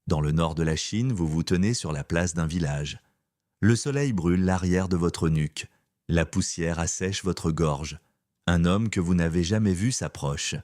Dans le nord de la Chine, vous vous tenez sur la place d'un village. Le soleil brûle l'arrière de votre nuque. La poussière assèche votre gorge. Un homme que vous n'avez jamais vu s'approche.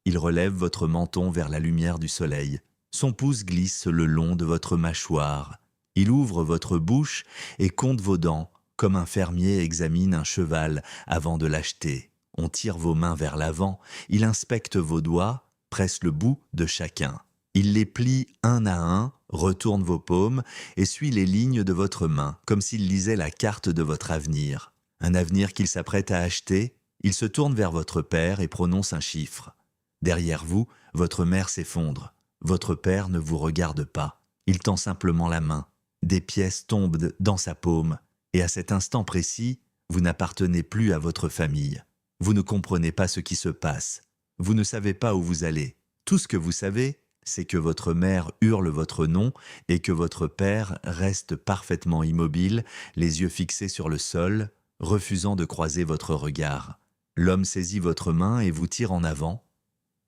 Il relève votre menton vers la lumière du soleil. Son pouce glisse le long de votre mâchoire. Il ouvre votre bouche et compte vos dents, comme un fermier examine un cheval avant de l'acheter. On tire vos mains vers l'avant, il inspecte vos doigts, presse le bout de chacun. Il les plie un à un, retourne vos paumes et suit les lignes de votre main, comme s'il lisait la carte de votre avenir. Un avenir qu'il s'apprête à acheter, il se tourne vers votre père et prononce un chiffre. Derrière vous, votre mère s'effondre. Votre père ne vous regarde pas. Il tend simplement la main. Des pièces tombent dans sa paume. Et à cet instant précis, vous n'appartenez plus à votre famille. Vous ne comprenez pas ce qui se passe. Vous ne savez pas où vous allez. Tout ce que vous savez, c'est que votre mère hurle votre nom et que votre père reste parfaitement immobile, les yeux fixés sur le sol, refusant de croiser votre regard. L'homme saisit votre main et vous tire en avant.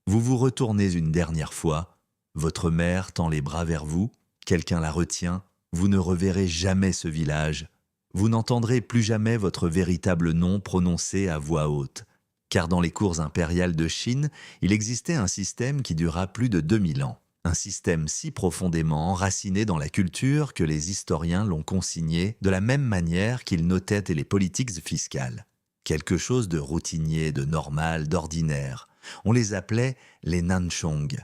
Vous vous retournez une dernière fois. Votre mère tend les bras vers vous. Quelqu'un la retient. Vous ne reverrez jamais ce village. Vous n'entendrez plus jamais votre véritable nom prononcé à voix haute. Car dans les cours impériales de Chine, il existait un système qui dura plus de 2000 ans. Un système si profondément enraciné dans la culture que les historiens l'ont consigné de la même manière qu'ils notaient les politiques fiscales. Quelque chose de routinier, de normal, d'ordinaire. On les appelait les nanchong,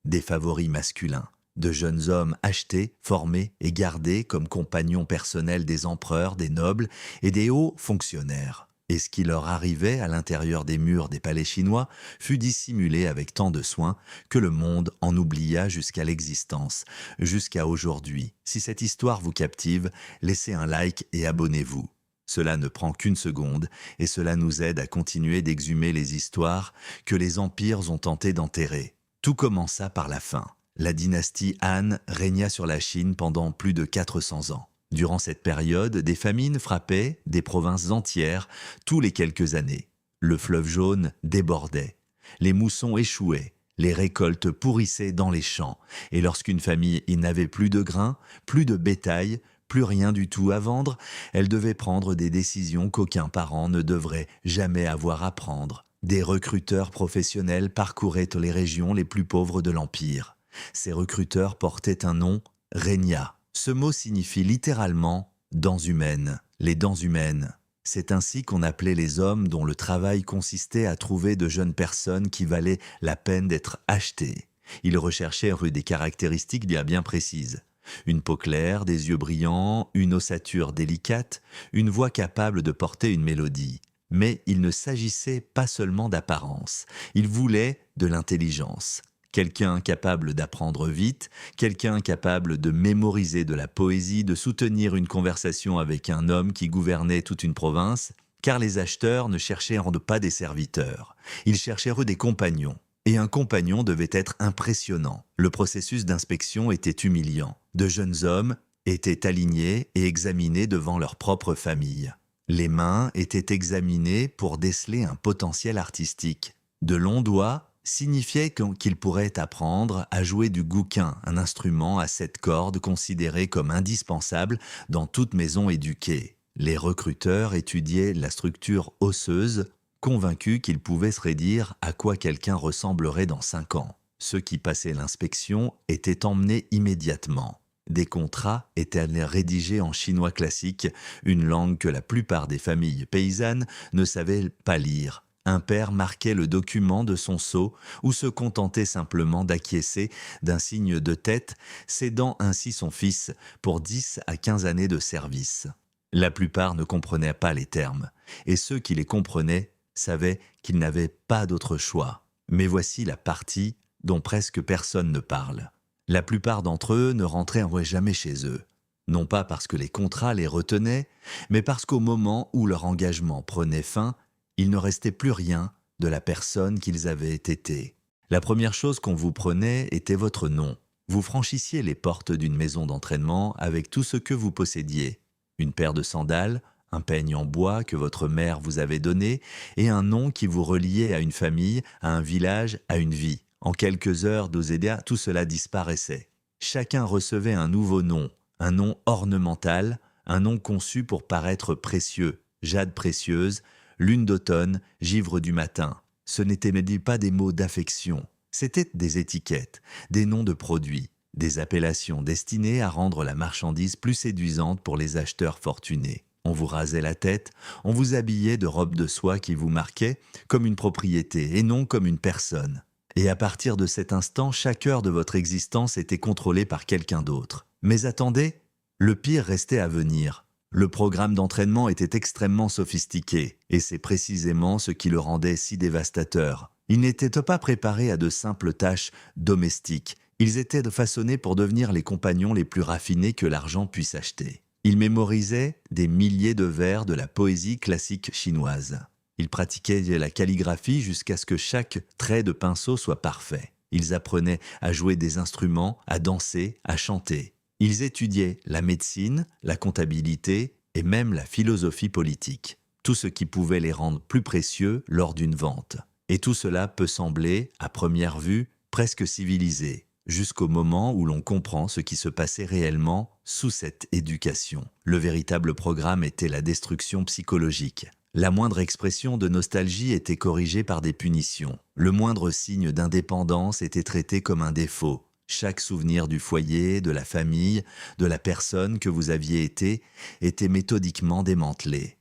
des favoris masculins, de jeunes hommes achetés, formés et gardés comme compagnons personnels des empereurs, des nobles et des hauts fonctionnaires. Et ce qui leur arrivait à l'intérieur des murs des palais chinois fut dissimulé avec tant de soin que le monde en oublia jusqu'à l'existence, jusqu'à aujourd'hui. Si cette histoire vous captive, laissez un like et abonnez-vous. Cela ne prend qu'une seconde et cela nous aide à continuer d'exhumer les histoires que les empires ont tenté d'enterrer. Tout commença par la faim. La dynastie Han régna sur la Chine pendant plus de 400 ans. Durant cette période, des famines frappaient des provinces entières tous les quelques années. Le fleuve jaune débordait, les moussons échouaient, les récoltes pourrissaient dans les champs, et lorsqu'une famille n'avait plus de grains, plus de bétail, plus rien du tout à vendre, elle devait prendre des décisions qu'aucun parent ne devrait jamais avoir à prendre. Des recruteurs professionnels parcouraient les régions les plus pauvres de l'Empire. Ces recruteurs portaient un nom, Régna. Ce mot signifie littéralement « dents humaines », les dents humaines. C'est ainsi qu'on appelait les hommes dont le travail consistait à trouver de jeunes personnes qui valaient la peine d'être achetées. Ils recherchaient des caractéristiques bien précises. Une peau claire, des yeux brillants, une ossature délicate, une voix capable de porter une mélodie. Mais il ne s'agissait pas seulement d'apparence, il voulait de l'intelligence. Quelqu'un capable d'apprendre vite, quelqu'un capable de mémoriser de la poésie, de soutenir une conversation avec un homme qui gouvernait toute une province, car les acheteurs ne cherchaient pas des serviteurs, ils cherchaient des compagnons. Et un compagnon devait être impressionnant. Le processus d'inspection était humiliant. De jeunes hommes étaient alignés et examinés devant leur propre famille. Les mains étaient examinées pour déceler un potentiel artistique. De longs doigts signifiait qu'il pourrait apprendre à jouer du gouquin, un instrument à 7 cordes considéré comme indispensable dans toute maison éduquée. Les recruteurs étudiaient la structure osseuse, convaincus qu'ils pouvaient se prédire à quoi quelqu'un ressemblerait dans 5 ans. Ceux qui passaient l'inspection étaient emmenés immédiatement. Des contrats étaient rédigés en chinois classique, une langue que la plupart des familles paysannes ne savaient pas lire. Un père marquait le document de son sceau ou se contentait simplement d'acquiescer d'un signe de tête, cédant ainsi son fils pour 10 à 15 années de service. La plupart ne comprenaient pas les termes, et ceux qui les comprenaient savaient qu'ils n'avaient pas d'autre choix. Mais voici la partie dont presque personne ne parle. La plupart d'entre eux ne rentraient jamais chez eux, non pas parce que les contrats les retenaient, mais parce qu'au moment où leur engagement prenait fin, il ne restait plus rien de la personne qu'ils avaient été. La première chose qu'on vous prenait était votre nom. Vous franchissiez les portes d'une maison d'entraînement avec tout ce que vous possédiez. Une paire de sandales, un peigne en bois que votre mère vous avait donné et un nom qui vous reliait à une famille, à un village, à une vie. En quelques heures d'Ozédia, tout cela disparaissait. Chacun recevait un nouveau nom, un nom ornemental, un nom conçu pour paraître précieux, jade précieuse, lune d'automne, givre du matin. Ce n'étaient pas des mots d'affection, c'étaient des étiquettes, des noms de produits, des appellations destinées à rendre la marchandise plus séduisante pour les acheteurs fortunés. On vous rasait la tête, on vous habillait de robes de soie qui vous marquaient comme une propriété et non comme une personne. Et à partir de cet instant, chaque heure de votre existence était contrôlée par quelqu'un d'autre. Mais attendez, le pire restait à venir. Le programme d'entraînement était extrêmement sophistiqué, et c'est précisément ce qui le rendait si dévastateur. Ils n'étaient pas préparés à de simples tâches domestiques. Ils étaient façonnés pour devenir les compagnons les plus raffinés que l'argent puisse acheter. Ils mémorisaient des milliers de vers de la poésie classique chinoise. Ils pratiquaient la calligraphie jusqu'à ce que chaque trait de pinceau soit parfait. Ils apprenaient à jouer des instruments, à danser, à chanter. Ils étudiaient la médecine, la comptabilité et même la philosophie politique. Tout ce qui pouvait les rendre plus précieux lors d'une vente. Et tout cela peut sembler, à première vue, presque civilisé, jusqu'au moment où l'on comprend ce qui se passait réellement sous cette éducation. Le véritable programme était la destruction psychologique. La moindre expression de nostalgie était corrigée par des punitions. Le moindre signe d'indépendance était traité comme un défaut. Chaque souvenir du foyer, de la famille, de la personne que vous aviez été, était méthodiquement démantelé.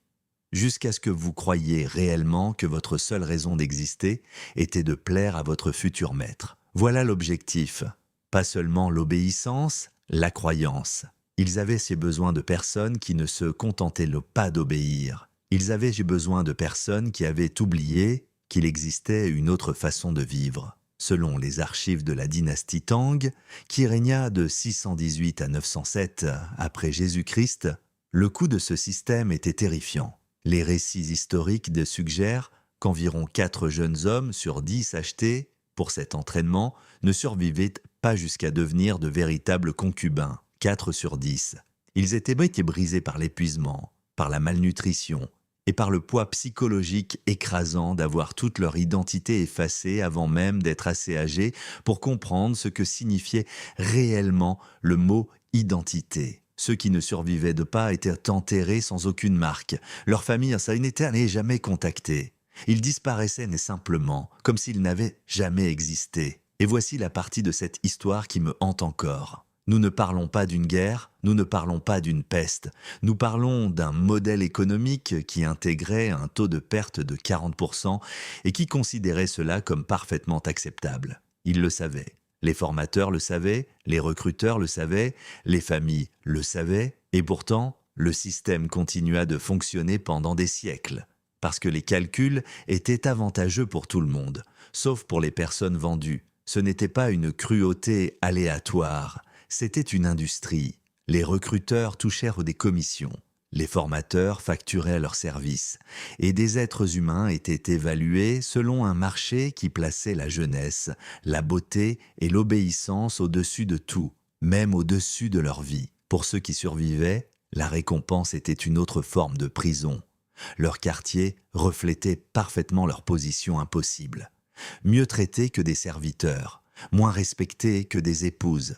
Jusqu'à ce que vous croyiez réellement que votre seule raison d'exister était de plaire à votre futur maître. Voilà l'objectif. Pas seulement l'obéissance, la croyance. Ils avaient ces besoins de personnes qui ne se contentaient pas d'obéir. Ils avaient besoin de personnes qui avaient oublié qu'il existait une autre façon de vivre. Selon les archives de la dynastie Tang, qui régna de 618 à 907 après Jésus-Christ, le coût de ce système était terrifiant. Les récits historiques suggèrent qu'environ 4 jeunes hommes sur 10 achetés pour cet entraînement ne survivaient pas jusqu'à devenir de véritables concubins. 4 sur 10. Ils étaient brisés par l'épuisement, par la malnutrition et par le poids psychologique écrasant d'avoir toute leur identité effacée avant même d'être assez âgés pour comprendre ce que signifiait réellement le mot identité. Ceux qui ne survivaient pas étaient enterrés sans aucune marque. Leur famille, ça n'était jamais contactée. Ils disparaissaient simplement, comme s'ils n'avaient jamais existé. Et voici la partie de cette histoire qui me hante encore. Nous ne parlons pas d'une guerre, nous ne parlons pas d'une peste. Nous parlons d'un modèle économique qui intégrait un taux de perte de 40% et qui considérait cela comme parfaitement acceptable. Ils le savaient. Les formateurs le savaient, les recruteurs le savaient, les familles le savaient, et pourtant, le système continua de fonctionner pendant des siècles. Parce que les calculs étaient avantageux pour tout le monde, sauf pour les personnes vendues. Ce n'était pas une cruauté aléatoire. C'était une industrie. Les recruteurs touchèrent des commissions. Les formateurs facturaient leurs services. Et des êtres humains étaient évalués selon un marché qui plaçait la jeunesse, la beauté et l'obéissance au-dessus de tout, même au-dessus de leur vie. Pour ceux qui survivaient, la récompense était une autre forme de prison. Leur quartier reflétait parfaitement leur position impossible. Mieux traités que des serviteurs, moins respectés que des épouses.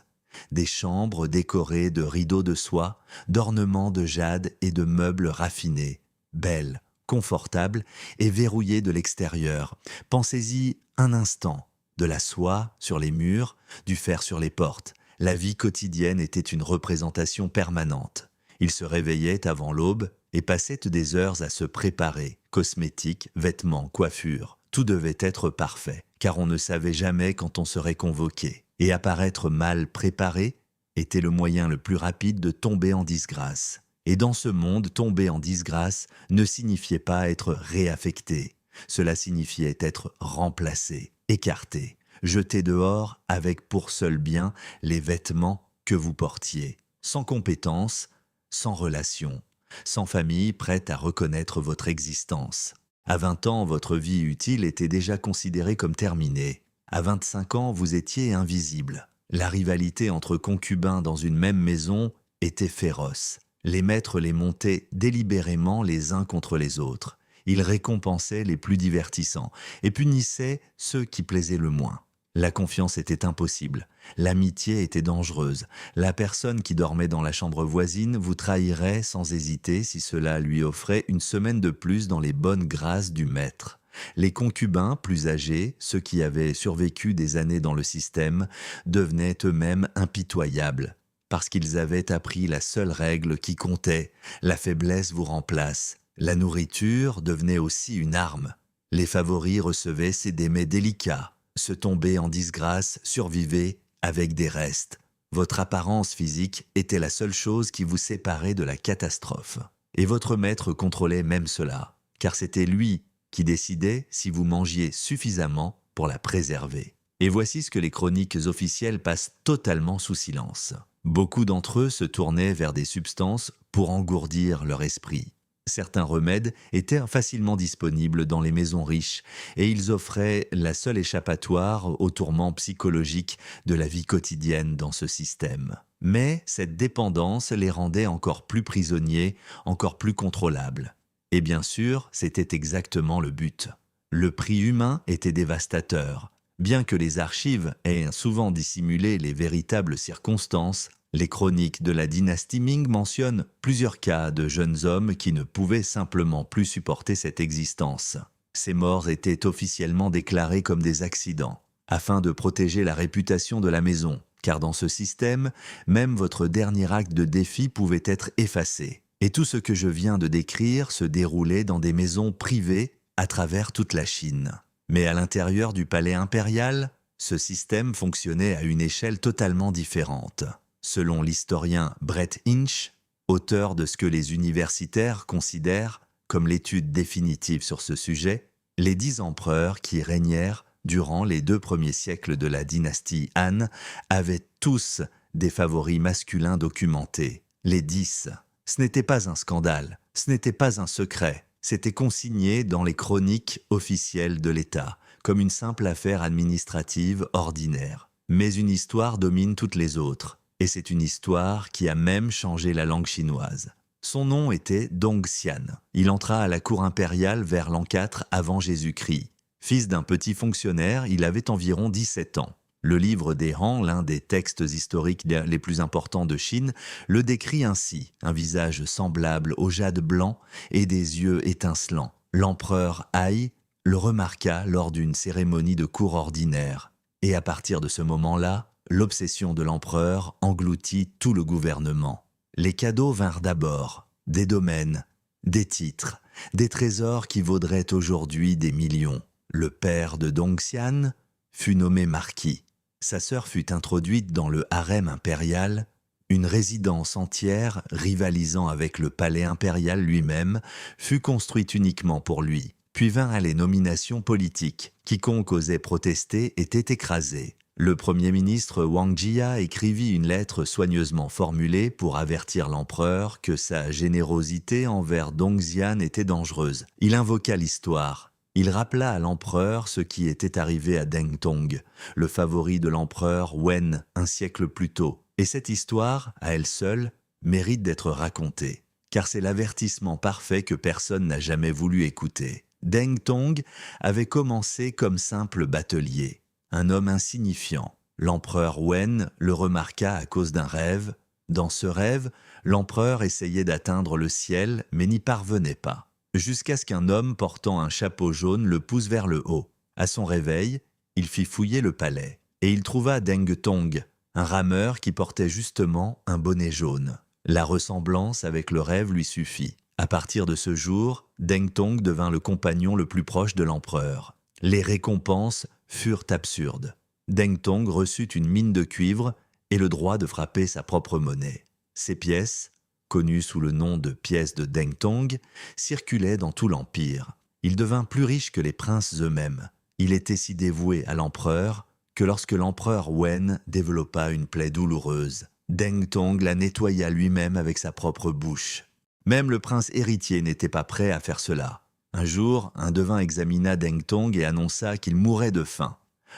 Des chambres décorées de rideaux de soie, d'ornements de jade et de meubles raffinés, belles, confortables et verrouillées de l'extérieur. Pensez-y un instant, de la soie sur les murs, du fer sur les portes. La vie quotidienne était une représentation permanente. Ils se réveillaient avant l'aube et passaient des heures à se préparer, cosmétiques, vêtements, coiffures. Tout devait être parfait, car on ne savait jamais quand on serait convoqué. Et apparaître mal préparé était le moyen le plus rapide de tomber en disgrâce. Et dans ce monde, tomber en disgrâce ne signifiait pas être réaffecté. Cela signifiait être remplacé, écarté, jeté dehors avec pour seul bien les vêtements que vous portiez. Sans compétence, sans relation, sans famille prête à reconnaître votre existence. À 20 ans, votre vie utile était déjà considérée comme terminée. À 25 ans, vous étiez invisible. La rivalité entre concubins dans une même maison était féroce. Les maîtres les montaient délibérément les uns contre les autres. Ils récompensaient les plus divertissants et punissaient ceux qui plaisaient le moins. La confiance était impossible, l'amitié était dangereuse. La personne qui dormait dans la chambre voisine vous trahirait sans hésiter si cela lui offrait une semaine de plus dans les bonnes grâces du maître. Les concubins plus âgés, ceux qui avaient survécu des années dans le système, devenaient eux-mêmes impitoyables, parce qu'ils avaient appris la seule règle qui comptait, la faiblesse vous remplace. La nourriture devenait aussi une arme. Les favoris recevaient ces démets délicats. Se tomber en disgrâce, survivez avec des restes. Votre apparence physique était la seule chose qui vous séparait de la catastrophe. Et votre maître contrôlait même cela, car c'était lui qui décidait si vous mangiez suffisamment pour la préserver. Et voici ce que les chroniques officielles passent totalement sous silence. Beaucoup d'entre eux se tournaient vers des substances pour engourdir leur esprit. Certains remèdes étaient facilement disponibles dans les maisons riches et ils offraient la seule échappatoire aux tourments psychologiques de la vie quotidienne dans ce système. Mais cette dépendance les rendait encore plus prisonniers, encore plus contrôlables. Et bien sûr, c'était exactement le but. Le prix humain était dévastateur. Bien que les archives aient souvent dissimulé les véritables circonstances, les chroniques de la dynastie Ming mentionnent plusieurs cas de jeunes hommes qui ne pouvaient simplement plus supporter cette existence. Ces morts étaient officiellement déclarées comme des accidents, afin de protéger la réputation de la maison, car dans ce système, même votre dernier acte de défi pouvait être effacé. Et tout ce que je viens de décrire se déroulait dans des maisons privées à travers toute la Chine. Mais à l'intérieur du palais impérial, ce système fonctionnait à une échelle totalement différente. Selon l'historien Brett Inch, auteur de ce que les universitaires considèrent comme l'étude définitive sur ce sujet, les 10 empereurs qui régnèrent durant les 2 premiers siècles de la dynastie Han avaient tous des favoris masculins documentés. Les 10. Ce n'était pas un scandale, ce n'était pas un secret, c'était consigné dans les chroniques officielles de l'État, comme une simple affaire administrative ordinaire. Mais une histoire domine toutes les autres. Et c'est une histoire qui a même changé la langue chinoise. Son nom était Dong Xian. Il entra à la cour impériale vers l'an 4 avant Jésus-Christ. Fils d'un petit fonctionnaire, il avait environ 17 ans. Le livre des Han, l'un des textes historiques les plus importants de Chine, le décrit ainsi, un visage semblable au jade blanc et des yeux étincelants. L'empereur Ai le remarqua lors d'une cérémonie de cour ordinaire. Et à partir de ce moment-là, l'obsession de l'empereur engloutit tout le gouvernement. Les cadeaux vinrent d'abord, des domaines, des titres, des trésors qui vaudraient aujourd'hui des millions. Le père de Dong Xian fut nommé marquis. Sa sœur fut introduite dans le harem impérial, une résidence entière rivalisant avec le palais impérial lui-même fut construite uniquement pour lui. Puis vinrent les nominations politiques. Quiconque osait protester était écrasé. Le Premier ministre Wang Jia écrivit une lettre soigneusement formulée pour avertir l'empereur que sa générosité envers Dong Xian était dangereuse. Il invoqua l'histoire. Il rappela à l'empereur ce qui était arrivé à Deng Tong, le favori de l'empereur Wen un siècle plus tôt. Et cette histoire, à elle seule, mérite d'être racontée, car c'est l'avertissement parfait que personne n'a jamais voulu écouter. Deng Tong avait commencé comme simple batelier. Un homme insignifiant. L'empereur Wen le remarqua à cause d'un rêve. Dans ce rêve, l'empereur essayait d'atteindre le ciel, mais n'y parvenait pas. Jusqu'à ce qu'un homme portant un chapeau jaune le pousse vers le haut. À son réveil, il fit fouiller le palais. Et il trouva Deng Tong, un rameur qui portait justement un bonnet jaune. La ressemblance avec le rêve lui suffit. À partir de ce jour, Deng Tong devint le compagnon le plus proche de l'empereur. Les récompenses furent absurdes. Deng Tong reçut une mine de cuivre et le droit de frapper sa propre monnaie. Ces pièces, connues sous le nom de pièces de Deng Tong, circulaient dans tout l'empire. Il devint plus riche que les princes eux-mêmes. Il était si dévoué à l'empereur que lorsque l'empereur Wen développa une plaie douloureuse, Deng Tong la nettoya lui-même avec sa propre bouche. Même le prince héritier n'était pas prêt à faire cela. Un jour, un devin examina Deng Tong et annonça qu'il mourait de faim.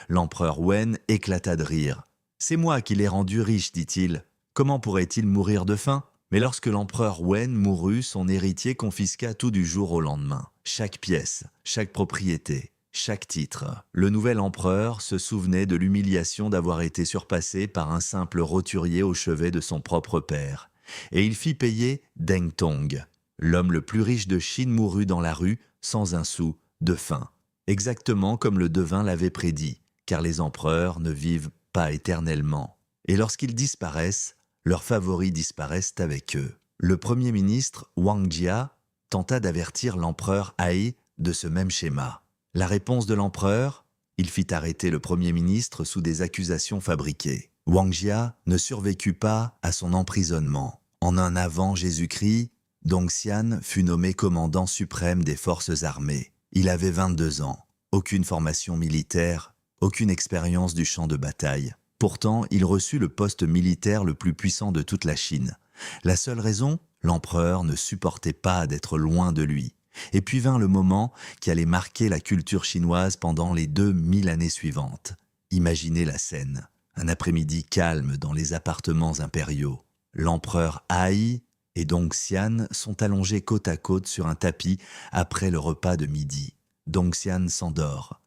L'empereur Wen éclata de rire. « C'est moi qui l'ai rendu riche, dit-il. Comment pourrait-il mourir de faim ?» Mais lorsque l'empereur Wen mourut, son héritier confisqua tout du jour au lendemain. Chaque pièce, chaque propriété. Chaque titre, le nouvel empereur se souvenait de l'humiliation d'avoir été surpassé par un simple roturier au chevet de son propre père. Et il fit payer Deng Tong. L'homme le plus riche de Chine mourut dans la rue, sans un sou, de faim. Exactement comme le devin l'avait prédit, car les empereurs ne vivent pas éternellement. Et lorsqu'ils disparaissent, leurs favoris disparaissent avec eux. Le premier ministre, Wang Jia, tenta d'avertir l'empereur Ai de ce même schéma. La réponse de l'empereur, il fit arrêter le Premier ministre sous des accusations fabriquées. Wang Jia ne survécut pas à son emprisonnement. En un avant Jésus-Christ, Dongxian fut nommé commandant suprême des forces armées. Il avait 22 ans, aucune formation militaire, aucune expérience du champ de bataille. Pourtant, il reçut le poste militaire le plus puissant de toute la Chine. La seule raison, l'empereur ne supportait pas d'être loin de lui. Et puis vint le moment qui allait marquer la culture chinoise pendant les 2000 années suivantes. Imaginez la scène, un après-midi calme dans les appartements impériaux. L'empereur Ai et Dongxian sont allongés côte à côte sur un tapis après le repas de midi. Dongxian s'endort.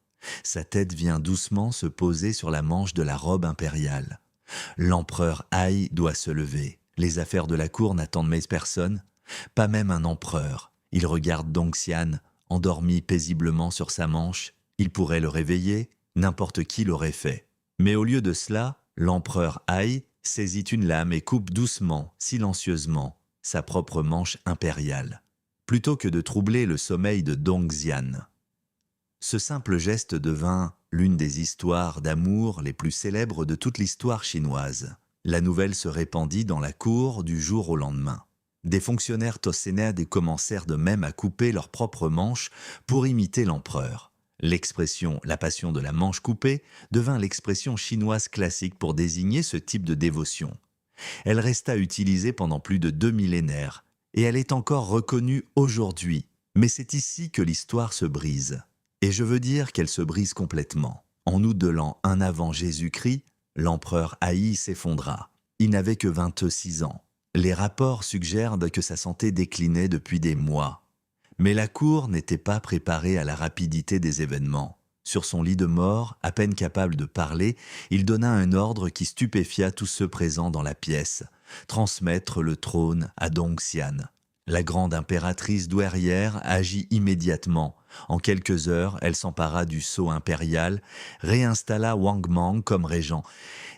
Sa tête vient doucement se poser sur la manche de la robe impériale. L'empereur Ai doit se lever. Les affaires de la cour n'attendent mais personne, pas même un empereur. Il regarde Dongxian, endormi paisiblement sur sa manche. Il pourrait le réveiller, n'importe qui l'aurait fait. Mais au lieu de cela, l'empereur Ai saisit une lame et coupe doucement, silencieusement, sa propre manche impériale, plutôt que de troubler le sommeil de Dongxian. Ce simple geste devint l'une des histoires d'amour les plus célèbres de toute l'histoire chinoise. La nouvelle se répandit dans la cour du jour au lendemain. Des fonctionnaires tossénades commencèrent de même à couper leurs propres manches pour imiter l'empereur. L'expression « la passion de la manche coupée » devint l'expression chinoise classique pour désigner ce type de dévotion. Elle resta utilisée pendant plus de 2 millénaires et elle est encore reconnue aujourd'hui. Mais c'est ici que l'histoire se brise. Et je veux dire qu'elle se brise complètement. En août de l'an 1 avant Jésus-Christ, l'empereur Ai s'effondra. Il n'avait que 26 ans. Les rapports suggèrent que sa santé déclinait depuis des mois. Mais la cour n'était pas préparée à la rapidité des événements. Sur son lit de mort, à peine capable de parler, il donna un ordre qui stupéfia tous ceux présents dans la pièce, transmettre le trône à Dongxian. La grande impératrice douairière agit immédiatement. En quelques heures, elle s'empara du sceau impérial, réinstalla Wang Mang comme régent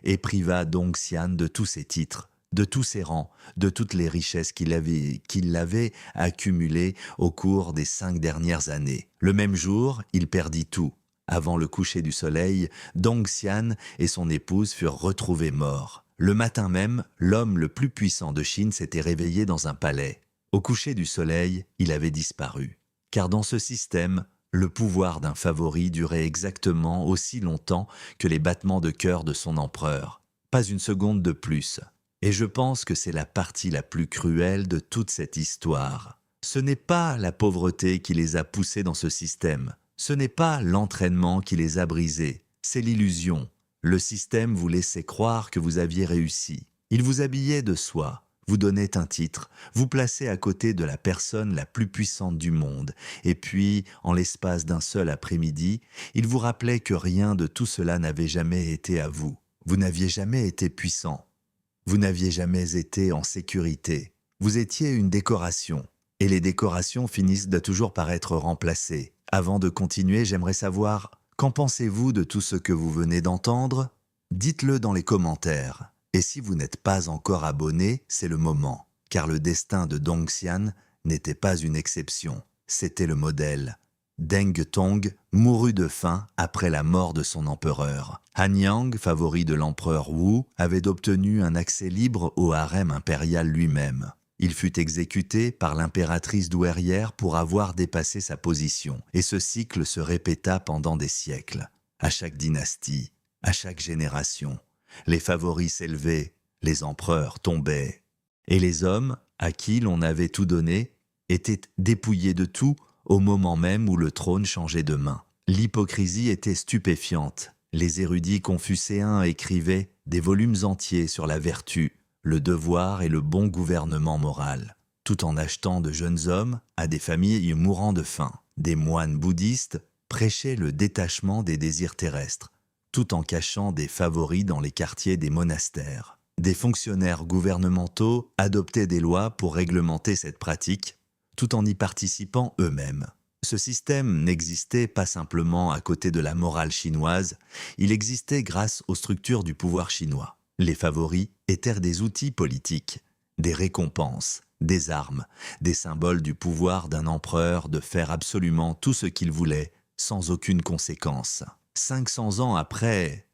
et priva Dongxian de tous ses titres, de tous ses rangs, de toutes les richesses qu'il avait accumulées au cours des 5 dernières années. Le même jour, il perdit tout. Avant le coucher du soleil, Dongxian et son épouse furent retrouvés morts. Le matin même, l'homme le plus puissant de Chine s'était réveillé dans un palais. Au coucher du soleil, il avait disparu. Car dans ce système, le pouvoir d'un favori durait exactement aussi longtemps que les battements de cœur de son empereur. Pas une seconde de plus. Et je pense que c'est la partie la plus cruelle de toute cette histoire. Ce n'est pas la pauvreté qui les a poussés dans ce système. Ce n'est pas l'entraînement qui les a brisés. C'est l'illusion. Le système vous laissait croire que vous aviez réussi. Il vous habillait de soie, vous donnait un titre, vous placez à côté de la personne la plus puissante du monde. Et puis, en l'espace d'un seul après-midi, il vous rappelait que rien de tout cela n'avait jamais été à vous. Vous n'aviez jamais été puissant. Vous n'aviez jamais été en sécurité. Vous étiez une décoration. Et les décorations finissent de toujours par être remplacées. Avant de continuer, j'aimerais savoir, qu'en pensez-vous de tout ce que vous venez d'entendre? Dites-le dans les commentaires. Et si vous n'êtes pas encore abonné, c'est le moment. Car le destin de Dongxian n'était pas une exception. C'était le modèle. Deng Tong mourut de faim après la mort de son empereur. Han Yang, favori de l'empereur Wu, avait obtenu un accès libre au harem impérial lui-même. Il fut exécuté par l'impératrice douairière pour avoir dépassé sa position. Et ce cycle se répéta pendant des siècles. À chaque dynastie, à chaque génération, les favoris s'élevaient, les empereurs tombaient. Et les hommes, à qui l'on avait tout donné, étaient dépouillés de tout au moment même où le trône changeait de main. L'hypocrisie était stupéfiante. Les érudits confucéens écrivaient des volumes entiers sur la vertu, le devoir et le bon gouvernement moral, tout en achetant de jeunes hommes à des familles mourant de faim. Des moines bouddhistes prêchait le détachement des désirs terrestres, tout en cachant des favoris dans les quartiers des monastères. Des fonctionnaires gouvernementaux adoptaient des lois pour réglementer cette pratique, tout en y participant eux-mêmes. Ce système n'existait pas simplement à côté de la morale chinoise, il existait grâce aux structures du pouvoir chinois. Les favoris étaient des outils politiques, des récompenses, des armes, des symboles du pouvoir d'un empereur de faire absolument tout ce qu'il voulait, sans aucune conséquence. 500 ans après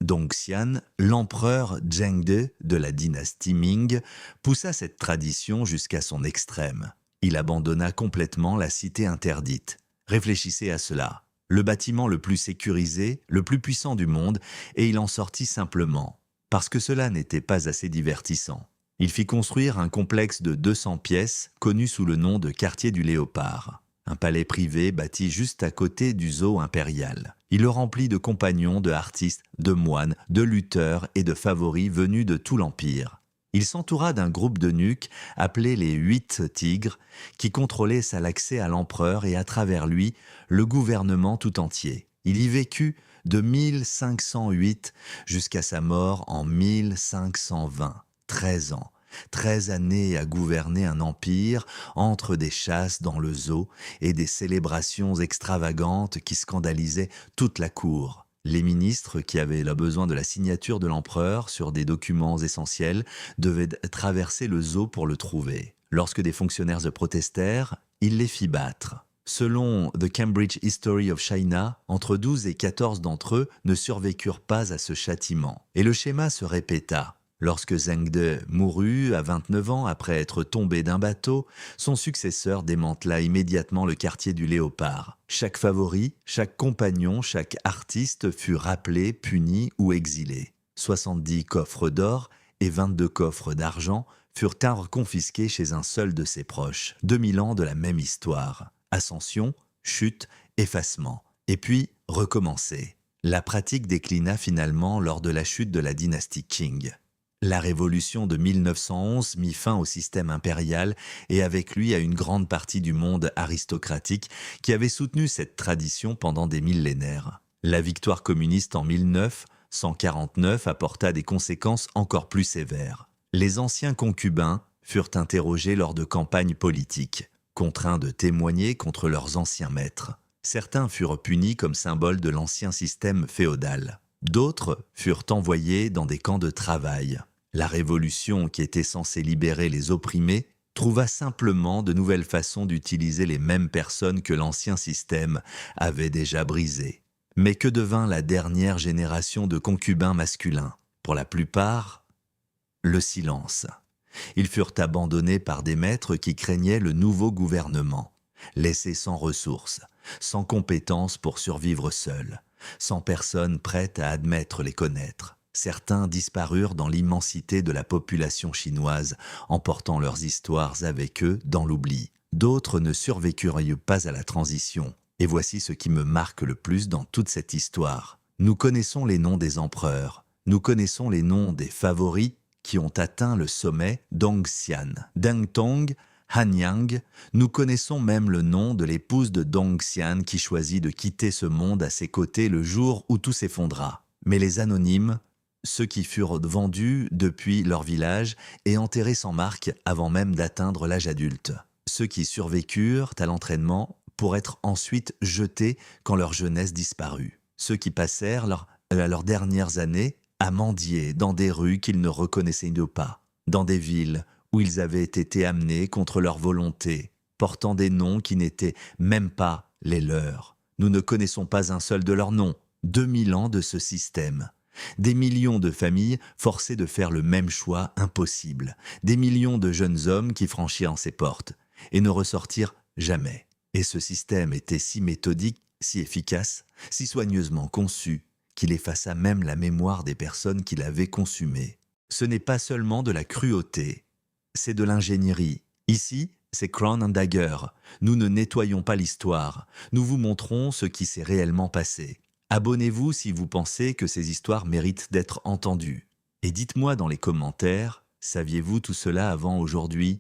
Dongxian, l'empereur Zhengde de la dynastie Ming poussa cette tradition jusqu'à son extrême. Il abandonna complètement la cité interdite. Réfléchissez à cela. Le bâtiment le plus sécurisé, le plus puissant du monde, et il en sortit simplement, parce que cela n'était pas assez divertissant. Il fit construire un complexe de 200 pièces, connu sous le nom de quartier du Léopard. Un palais privé bâti juste à côté du zoo impérial. Il le remplit de compagnons, de artistes, de moines, de lutteurs et de favoris venus de tout l'Empire. Il s'entoura d'un groupe d'eunuques appelés les 8 tigres qui contrôlaient l'accès à l'empereur et à travers lui le gouvernement tout entier. Il y vécut de 1508 jusqu'à sa mort en 1520, 13 ans. 13 années à gouverner un empire entre des chasses dans le zoo et des célébrations extravagantes qui scandalisaient toute la cour. Les ministres qui avaient le besoin de la signature de l'empereur sur des documents essentiels devaient traverser le zoo pour le trouver. Lorsque des fonctionnaires protestèrent, il les fit battre. Selon The Cambridge History of China, entre 12 et 14 d'entre eux ne survécurent pas à ce châtiment. Et le schéma se répéta. Lorsque Zhengde mourut à 29 ans après être tombé d'un bateau, son successeur démantela immédiatement le quartier du Léopard. Chaque favori, chaque compagnon, chaque artiste fut rappelé, puni ou exilé. 70 coffres d'or et 22 coffres d'argent furent confisqués chez un seul de ses proches. 2000 ans de la même histoire. Ascension, chute, effacement. Et puis, recommencer. La pratique déclina finalement lors de la chute de la dynastie Qing. La révolution de 1911 mit fin au système impérial et avec lui à une grande partie du monde aristocratique qui avait soutenu cette tradition pendant des millénaires. La victoire communiste en 1949 apporta des conséquences encore plus sévères. Les anciens concubins furent interrogés lors de campagnes politiques, contraints de témoigner contre leurs anciens maîtres. Certains furent punis comme symbole de l'ancien système féodal. D'autres furent envoyés dans des camps de travail. La révolution qui était censée libérer les opprimés trouva simplement de nouvelles façons d'utiliser les mêmes personnes que l'ancien système avait déjà brisées. Mais que devint la dernière génération de concubins masculins? Pour la plupart, le silence. Ils furent abandonnés par des maîtres qui craignaient le nouveau gouvernement, laissés sans ressources, sans compétences pour survivre seuls, sans personne prête à admettre les connaître. Certains disparurent dans l'immensité de la population chinoise, emportant leurs histoires avec eux dans l'oubli. D'autres ne survécurent pas à la transition. Et voici ce qui me marque le plus dans toute cette histoire. Nous connaissons les noms des empereurs. Nous connaissons les noms des favoris qui ont atteint le sommet Dongxian, Deng Tong, Han Yang. Nous connaissons même le nom de l'épouse de Dongxian qui choisit de quitter ce monde à ses côtés le jour où tout s'effondra. Mais les anonymes, ceux qui furent vendus depuis leur village et enterrés sans marque avant même d'atteindre l'âge adulte. Ceux qui survécurent à l'entraînement pour être ensuite jetés quand leur jeunesse disparut. Ceux qui passèrent leurs dernières années à mendier dans des rues qu'ils ne reconnaissaient pas, dans des villes où ils avaient été amenés contre leur volonté, portant des noms qui n'étaient même pas les leurs. Nous ne connaissons pas un seul de leurs noms. 2000 ans de ce système. Des millions de familles forcées de faire le même choix impossible. Des millions de jeunes hommes qui franchirent ses portes et ne ressortirent jamais. Et ce système était si méthodique, si efficace, si soigneusement conçu, qu'il effaça même la mémoire des personnes qui l'avaient consumé. Ce n'est pas seulement de la cruauté, c'est de l'ingénierie. Ici, c'est Crown and Dagger. Nous ne nettoyons pas l'histoire. Nous vous montrons ce qui s'est réellement passé. Abonnez-vous si vous pensez que ces histoires méritent d'être entendues. Et dites-moi dans les commentaires, saviez-vous tout cela avant aujourd'hui ?